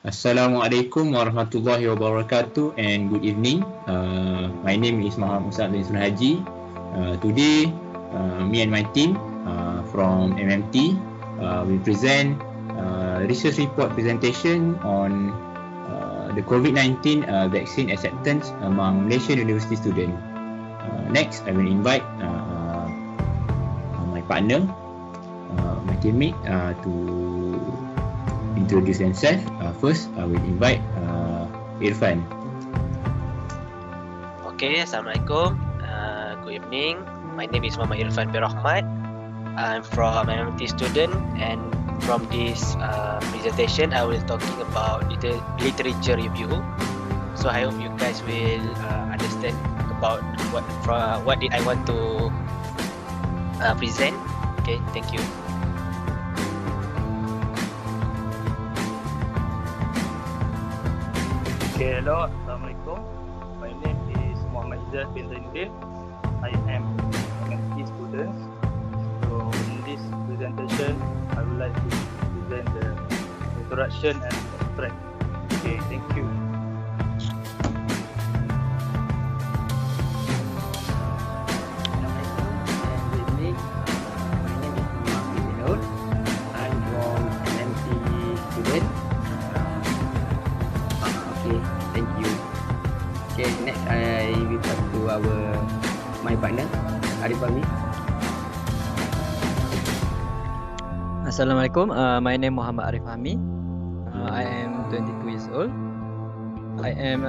Assalamualaikum warahmatullahi wabarakatuh and good evening. My name is Muhammad Musa bin Sun Haji. Today, me and my team from MMT will present research report presentation on the COVID-19 vaccine acceptance among Malaysian university students. Next, I will invite my partner, my teammate to introduce themselves. First, I will invite Irfan. Okay, Assalamualaikum. Good evening. My name is Muhammad Irfan bin Rahmat. I'm from MMT student, and from this presentation, I will talking about the literature review. So I hope you guys will understand about what did I want to present. Okay, thank you. Okay, hello, Assalamualaikum. My name is Muhammad Izzat bin Zainuddin. I am MMT student. So in this presentation, I would like to present the introduction and abstract. Okay, thank you. Next, I will talk to my partner, Arif Fahmi. Assalamualaikum. My name Muhammad Arif Fahmi. I am 22 years old. I am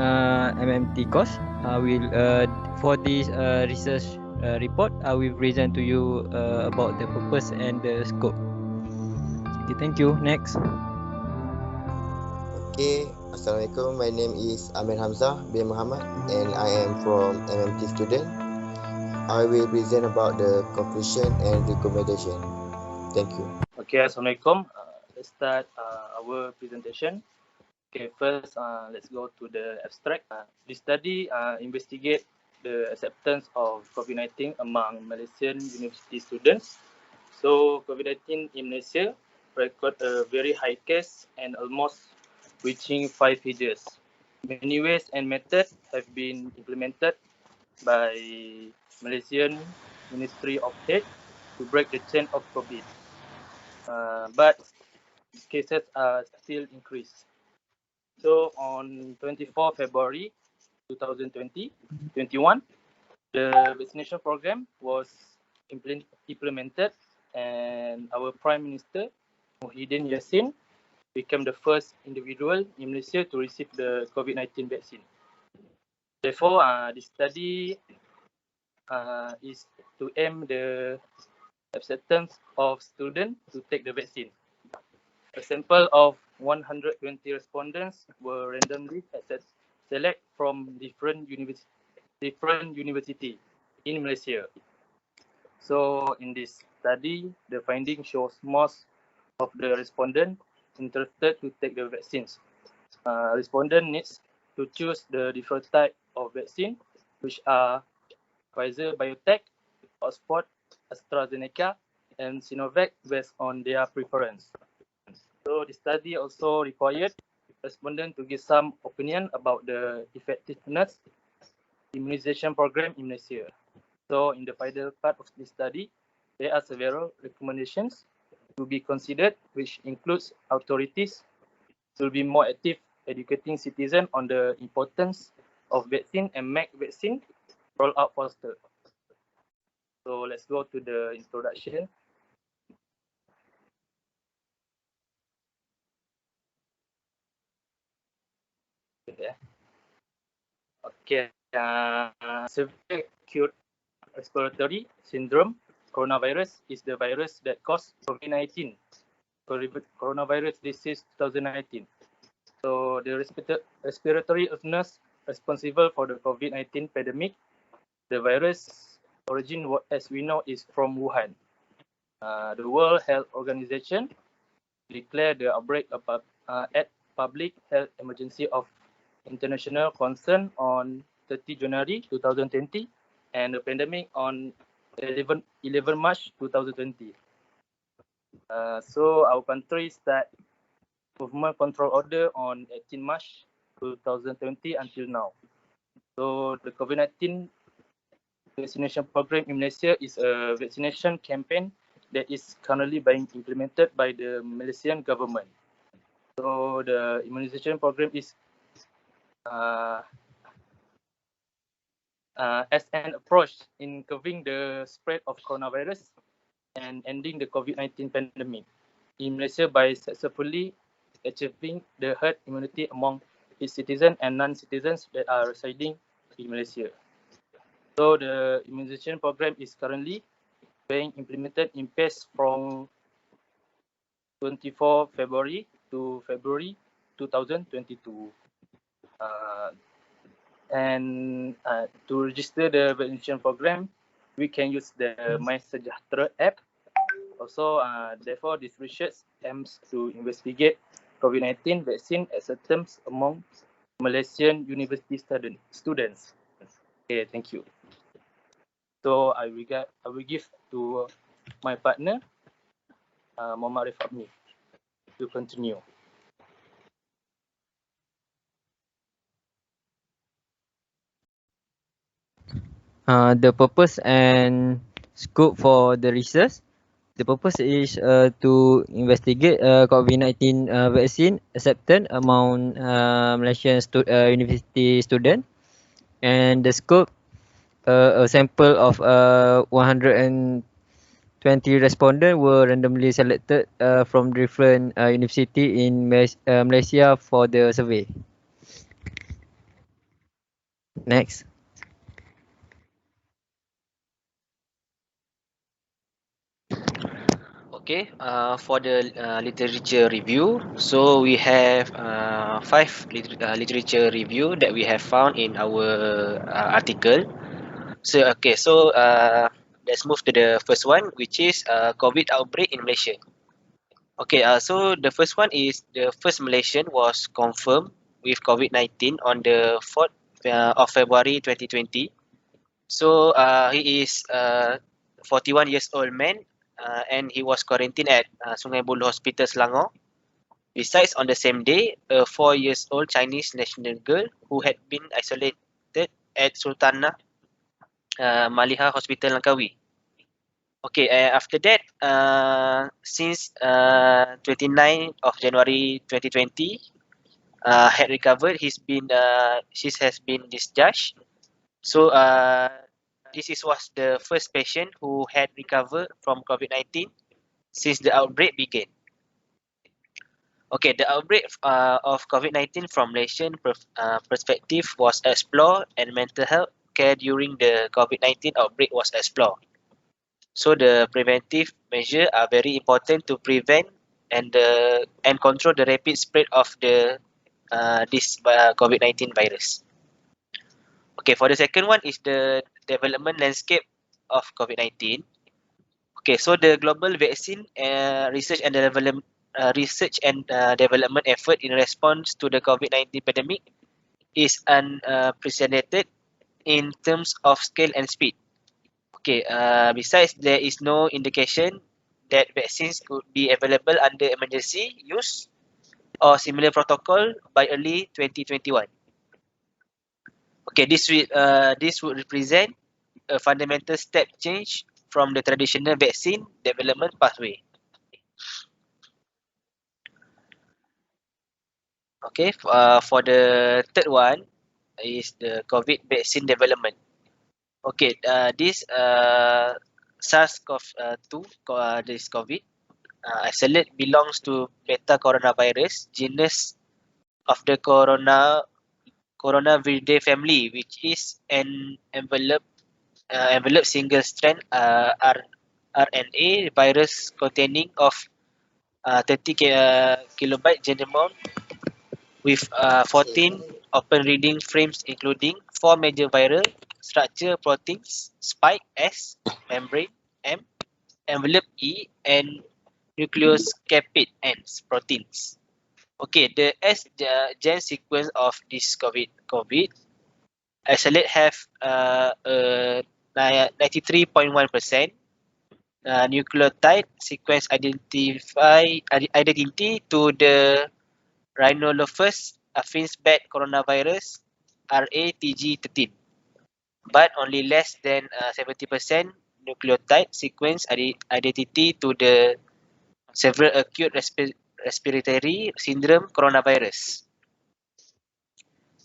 MMT course. For this research report, I will present to you about the purpose and the scope. Okay, thank you. Next. Okay, Assalamualaikum. My name is Amir Hamzah bin Muhammad and I am from MMT student. I will present about the conclusion and recommendation. Thank you. Okay, Assalamualaikum. Let's start our presentation. Okay, first let's go to the abstract. This study investigate the acceptance of COVID-19 among Malaysian university students. So COVID-19 in Malaysia record a very high case and almost reaching 5 figures. Many ways and methods have been implemented by Malaysian Ministry of Health to break the chain of COVID. But cases are still increased. So on 24 February 2021, the vaccination program was implemented and our Prime Minister Muhyiddin Yassin became the first individual in Malaysia to receive the COVID-19 vaccine. Therefore, the study is to aim the acceptance of students to take the vaccine. A sample of 120 respondents were randomly selected from different university in Malaysia. So in this study, the finding shows most of the respondents interested to take the vaccines. Respondent needs to choose the different type of vaccine, which are Pfizer BioNTech, Oxford, AstraZeneca, and Sinovac based on their preference. So the study also required respondents to give some opinion about the effectiveness immunization program in Malaysia. So in the final part of this study, there are several recommendations to be considered, which includes authorities to be more active educating citizens on the importance of vaccine and make vaccine roll out faster. So let's go to the introduction. Okay. Severe acute respiratory syndrome coronavirus is the virus that caused COVID-19. Coronavirus disease 2019. So the respiratory illness responsible for the COVID-19 pandemic, the virus origin, as we know, is from Wuhan. The World Health Organization declared the outbreak at public health emergency of international concern on 30 January 2020 and the pandemic on 11 March 2020. So our country start Movement Control Order on 18 March 2020 until now. So the COVID-19 vaccination program in Malaysia is a vaccination campaign that is currently being implemented by the Malaysian government. So the immunization program is as an approach in curbing the spread of coronavirus and ending the COVID-19 pandemic in Malaysia by successfully achieving the herd immunity among its citizens and non-citizens that are residing in Malaysia. So the immunization program is currently being implemented in phase from 24 February to February 2022. And to register the vaccination program, we can use the MySejahtera app. Also, therefore, this research aims to investigate COVID-19 vaccine acceptance among Malaysian university students. Okay, thank you. So I will give to my partner, Muhammad Arif Fahmi, to continue. The purpose and scope for the research. The purpose is to investigate COVID-19 vaccine acceptance among Malaysian university student, and the scope a sample of 120 respondents were randomly selected from different university in Malaysia for the survey. Next. Okay, for the literature review, so we have 5 literature review that we have found in our article. So okay, so let's move to the first one, which is COVID outbreak in Malaysia. Okay, so the first one is the first Malaysian was confirmed with COVID-19 on the 4th of February 2020. So he is 41 years old man, and he was quarantined at Sungai Buloh Hospital, Selangor. Besides, on the same day, a 4 years old Chinese national girl who had been isolated at Sultanah Maliha Hospital, Langkawi. Okay, after that, since 29 of January 2020, had recovered. She has been discharged. So this was the first patient who had recovered from COVID-19 since the outbreak began. Okay, the outbreak of COVID-19 from Malaysian perspective was explored, and mental health care during the COVID-19 outbreak was explored. So the preventive measures are very important to prevent and control the rapid spread of this COVID-19 virus. Okay, for the second one is the development landscape of COVID-19. Okay, so the global vaccine research and development effort in response to the COVID-19 pandemic is unprecedented in terms of scale and speed. Okay, besides, there is no indication that vaccines could be available under emergency use or similar protocol by early 2021. Okay, this would represent a fundamental step change from the traditional vaccine development pathway. Okay, for the third one is the COVID vaccine development. Okay, this SARS-CoV-2, this COVID, isolate belongs to beta coronavirus genus of the Coronaviridae family, which is an envelope single strand RNA virus containing of 30 kilobyte genome with 14 open reading frames, including 4 major viral structure proteins: spike S, membrane M, envelope E, and nucleoscapid N proteins. Okay, the S gen sequence of this COVID isolate have 93.1% nucleotide sequence identity to the Rhinolophus affins bat coronavirus RATG13, but only less than 70% nucleotide sequence identity to the several acute respiratory syndrome coronavirus.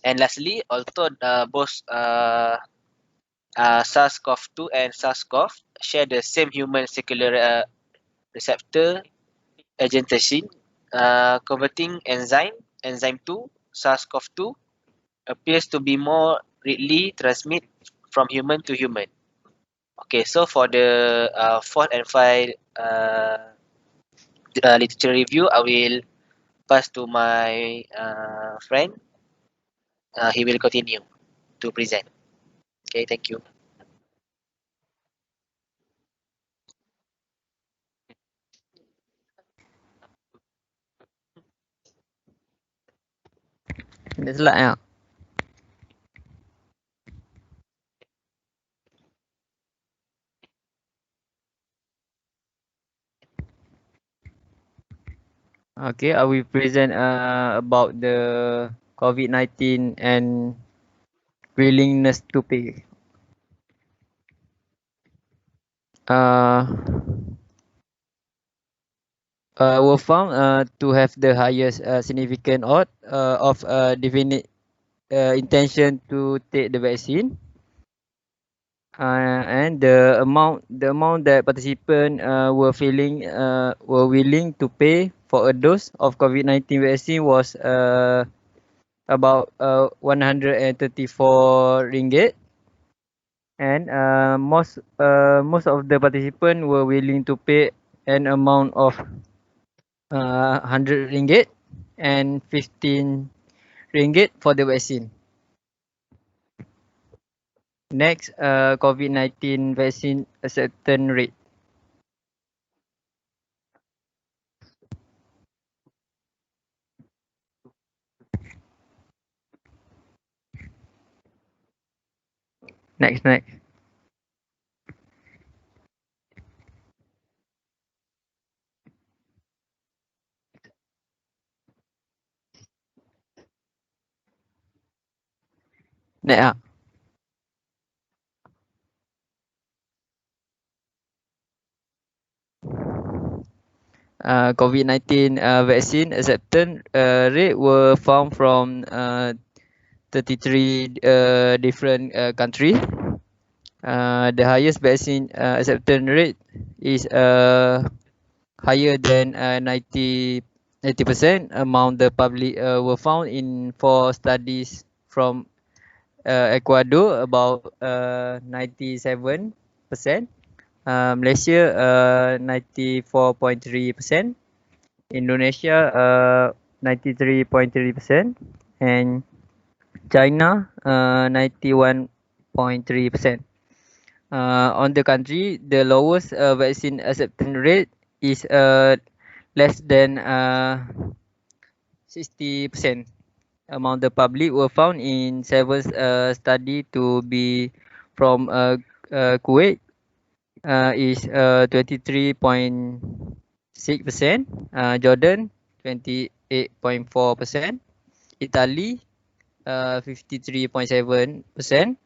And lastly, although both SARS-CoV-2 and SARS-CoV share the same human circular receptor agentasine converting enzyme 2, SARS-CoV-2, appears to be more readily transmitted from human to human. Okay, so for the fourth and final literature review, I will pass to my friend. He will continue to present. Okay, thank you. The slide ah. Okay, I will present about the COVID-19 and willingness to pay. Were found to have the highest significant odds of definite intention to take the vaccine. And the amount that participants were willing to pay for a dose of COVID-19 vaccine was about 134 ringgit, and most of the participants were willing to pay an amount of 100 ringgit and 15 ringgit for the vaccine. Next, COVID-19 vaccine acceptance rate. Next. Next. COVID-19 vaccine acceptance rate were found from 33 different countries. The highest vaccine acceptance rate is higher than 90% among the public were found in 4 studies from Ecuador, about 97%. Malaysia 94.3%, Indonesia 93.3%, and China 91.3%. On the country, the lowest vaccine acceptance rate is less than 60% among the public were found in 7 study to be from Kuwait is 23.6%, Jordan 28.4%, Italy 53.7%,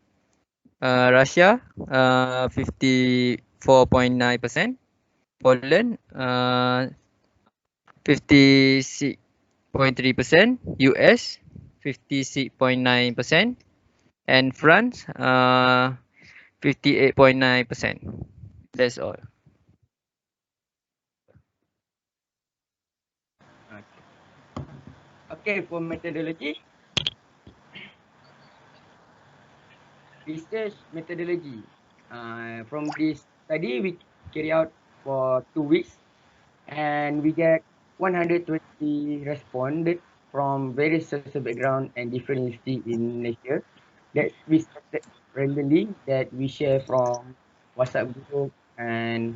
Russia 54.9%, Poland 56.3%, US 56.9%, and France 58.9%. That's all. Okay, for methodology. Research methodology. From this study, we carry out for 2 weeks, and we get 120 responded from various social background and different university in Malaysia that we selected randomly, that we share from WhatsApp group and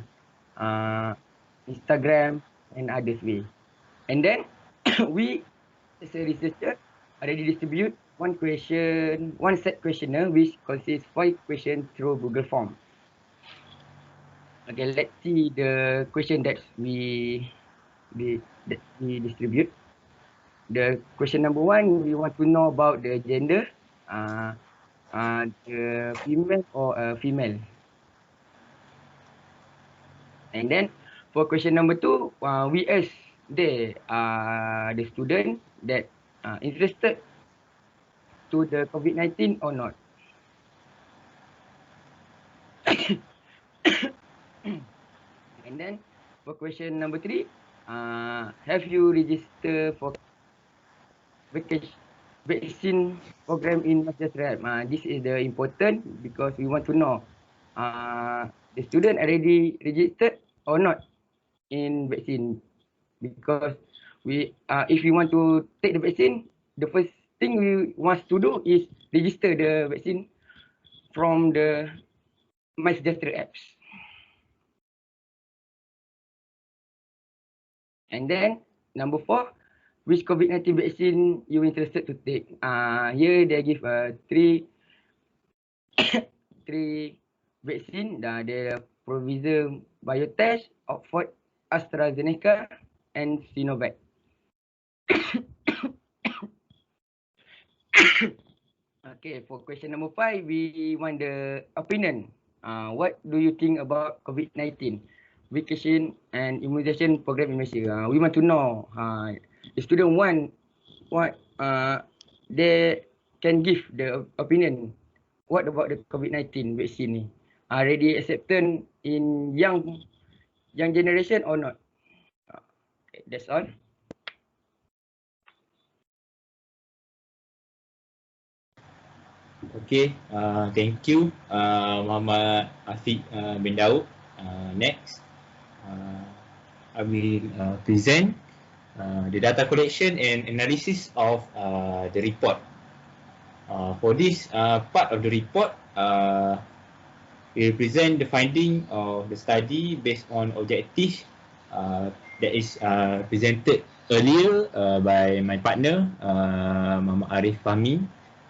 Instagram and others way. And then we as a researcher already distribute one set questionnaire which consists 5 questions through Google Form. Okay, let's see the question that we distribute. the question number 1, we want to know about the gender, the female or female. And then for question number 2, we ask the student that interested to the COVID-19 or not. And then for question number 3, have you registered for vaccine program in Malaysia? This is the important because we want to know the student already registered or not in vaccine, because we if we want to take the vaccine, the first thing we want to do is register the vaccine from the MySejahtera apps. And then number 4, which COVID-19 vaccine you interested to take? Here they give 3 vaccine. The Pfizer BioNTech, Oxford AstraZeneca, and Sinovac. Okay, for question number 5, we want the opinion. What do you think about COVID-19 vaccination and immunization program in Malaysia? We want to know the student want what they can give the opinion. What about the COVID-19 vaccine ni? Already accepted in young generation or not? Okay, that's all. Okay, thank you, Muhammad Afiq bin Daud. Next, I will present the data collection and analysis of the report. For this part of the report, we will present the finding of the study based on objectives that is presented earlier by my partner, Muhammad Arif Fahmi,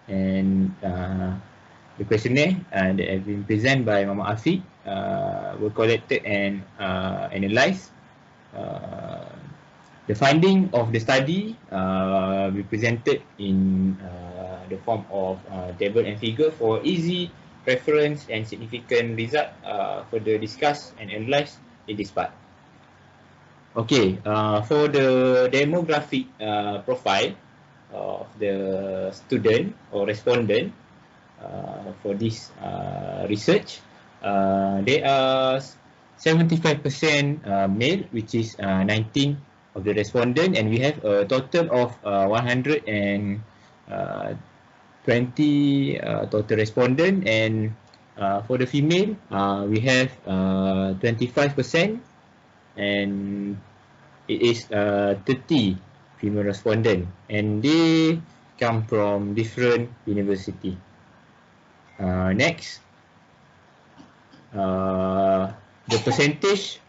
and the questionnaire that have been presented by Muhammad Afiq were collected and analysed. The finding of the study will be presented in the form of table and figure for easy reference and significant result further discussed and analysed in this part. Okay, for the demographic profile of the student or respondent for this research, there are 75% male, which is 19 of the respondent, and we have a total of 120 total respondent, and for the female we have 25%, and it is 30 female respondent, and they come from different university. Next, the percentage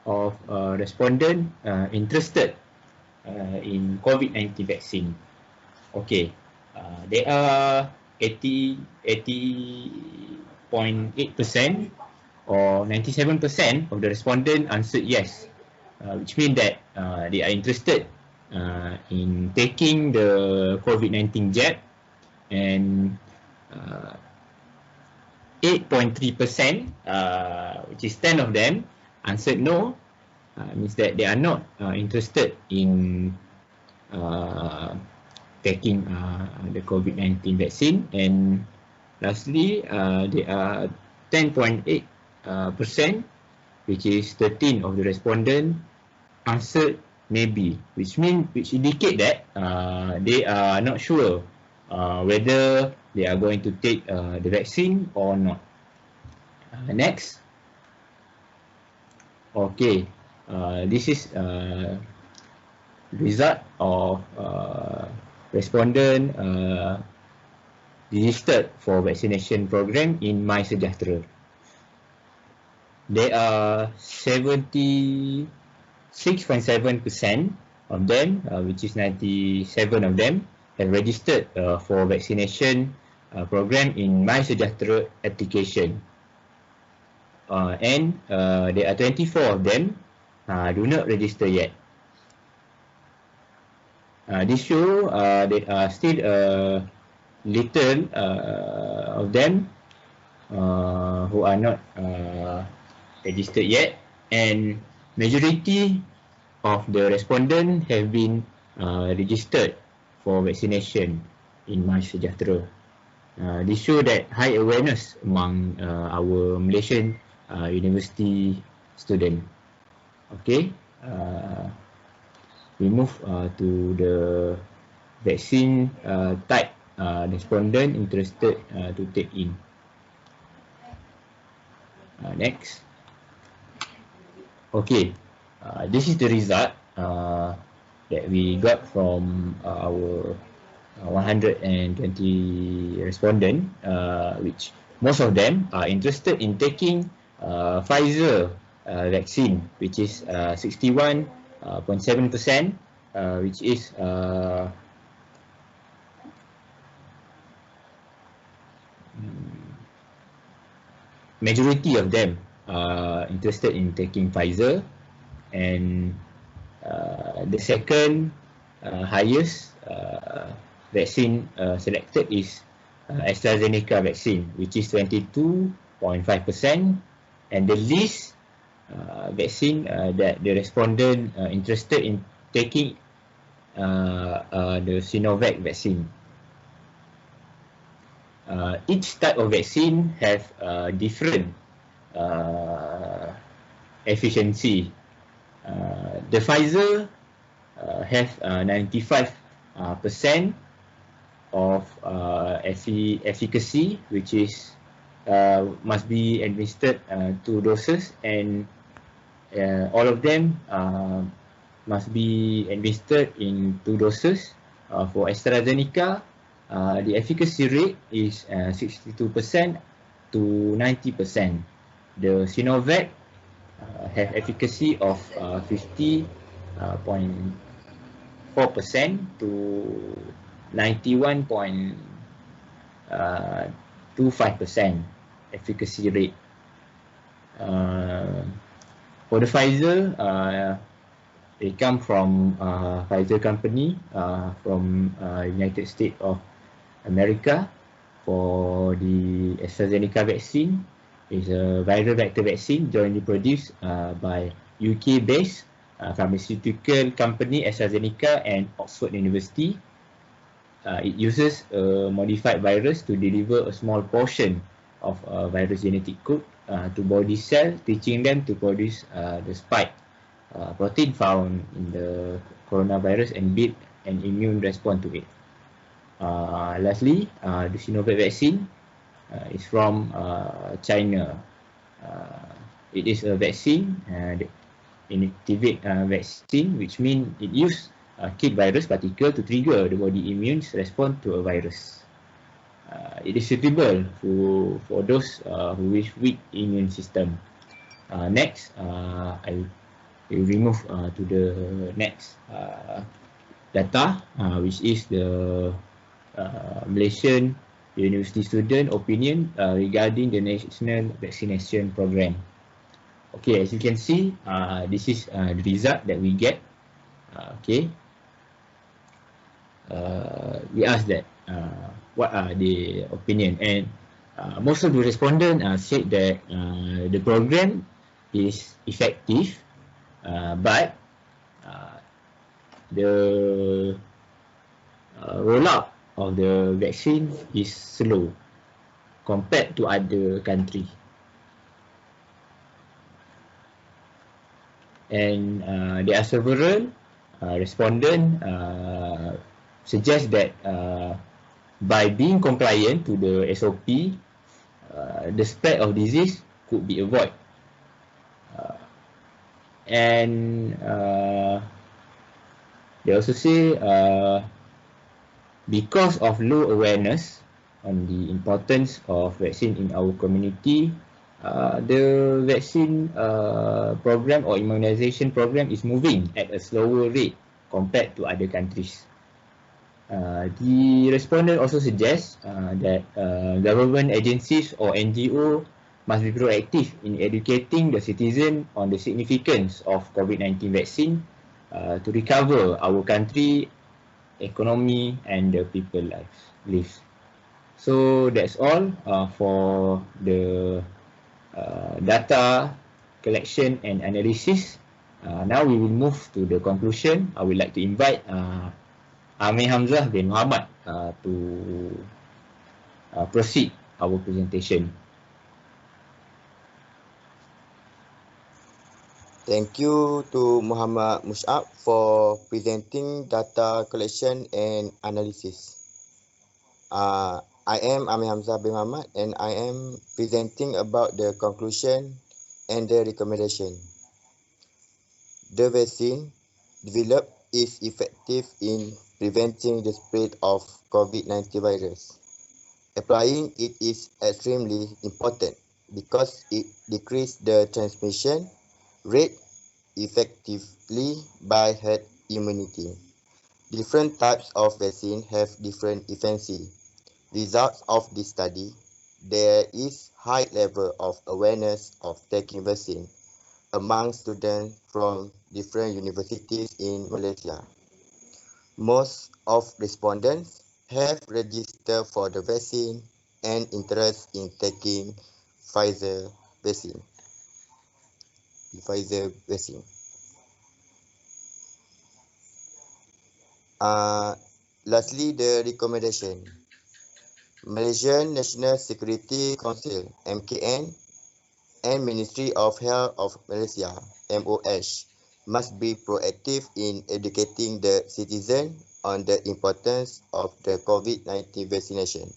of respondent interested in COVID-19 vaccine. Okay, there are 80.8% or 97% of the respondent answered yes, which means that they are interested in taking the COVID-19 jab, and 8.3%, which is 10 of them, answered no, means that they are not interested in taking the COVID-19 vaccine. And lastly, there are 10.8%, which is 13 of the respondent answered maybe, which indicate that they are not sure whether they are going to take the vaccine or not. Next. Okay, this is result of respondent registered for vaccination program in MySejahtera. There are 76.7% of them, which is 97 of them, have registered for vaccination program in MySejahtera application. And there are 24 of them do not register yet. This show there are still little of them who are not registered yet, and majority of the respondents have been registered for vaccination in MySejahtera. This show that high awareness among our Malaysian university student. Okay, we move to the vaccine type respondent interested to take in. Next. Okay, this is the result that we got from our 120 respondents, which most of them are interested in taking Pfizer vaccine, which is 61.7%, which is majority of them are interested in taking Pfizer, and the second highest vaccine selected is AstraZeneca vaccine, which is 22.5%, and the least vaccine that the respondent interested in taking the Sinovac vaccine. Each type of vaccine have different efficiency. The Pfizer have 95% of efficacy, which is must be administered 2 doses, and all of them must be administered in 2 doses. For AstraZeneca, the efficacy rate is 62% to 90%. The Sinovac have efficacy of 50.4% to 91.25% efficacy rate. For the Pfizer, they come from Pfizer company from United States of America. For the AstraZeneca vaccine, is a viral vector vaccine jointly produced by UK-based pharmaceutical company AstraZeneca and Oxford University. It uses a modified virus to deliver a small portion of a virus genetic code to body cells, teaching them to produce the spike protein found in the coronavirus and build an immune response to it. Lastly, the Sinovac vaccine is from China. It is a vaccine, inactivate vaccine, which means it uses killed virus particle to trigger the body immune response to a virus. It is suitable for those who with weak immune system. Next, I will remove to the next data, which is the Malaysian university student opinion regarding the national vaccination program. Okay, as you can see, this is the result that we get. Okay, we asked that what are the opinion, and most of the respondents said that the program is effective, but the rollout of the vaccine is slow compared to other countries. And there are several respondents suggest that by being compliant to the SOP, the spread of disease could be avoided. And they also say because of low awareness on the importance of vaccine in our community, the vaccine program or immunization program is moving at a slower rate compared to other countries. The respondent also suggests that government agencies or NGO must be proactive in educating the citizen on the significance of COVID-19 vaccine to recover our country economy, and the people lives. So that's all for the data collection and analysis. Now we will move to the conclusion. I would like to invite Amir Hamzah bin Muhammad to proceed our presentation. Thank you to Muhammad Mus'ab for presenting data collection and analysis. I am Amir Hamzah bin Muhammad and I am presenting about the conclusion and the recommendation. The vaccine developed is effective in preventing the spread of COVID-19 virus. Applying it is extremely important because it decreases the transmission rate effectively by herd immunity. Different types of vaccine have different efficacy. Results of this study, there is high level of awareness of taking vaccine among students from different universities in Malaysia. Most of respondents have registered for the vaccine and interest in taking Pfizer vaccine. Lastly, the recommendation. Malaysian National Security Council (MKN) and Ministry of Health of Malaysia (MOH) must be proactive in educating the citizen on the importance of the COVID-19 vaccination.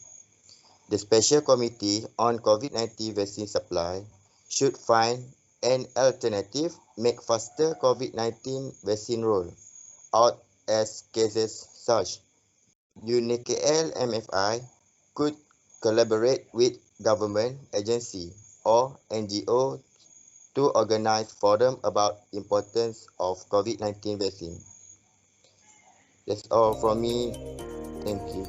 The Special Committee on COVID-19 Vaccine Supply should find an alternative, make faster COVID-19 vaccine roll out as cases surge. UNIKL MFI could collaborate with government agency or NGO to organize forum about importance of COVID-19 vaccine. That's all from me. Thank you.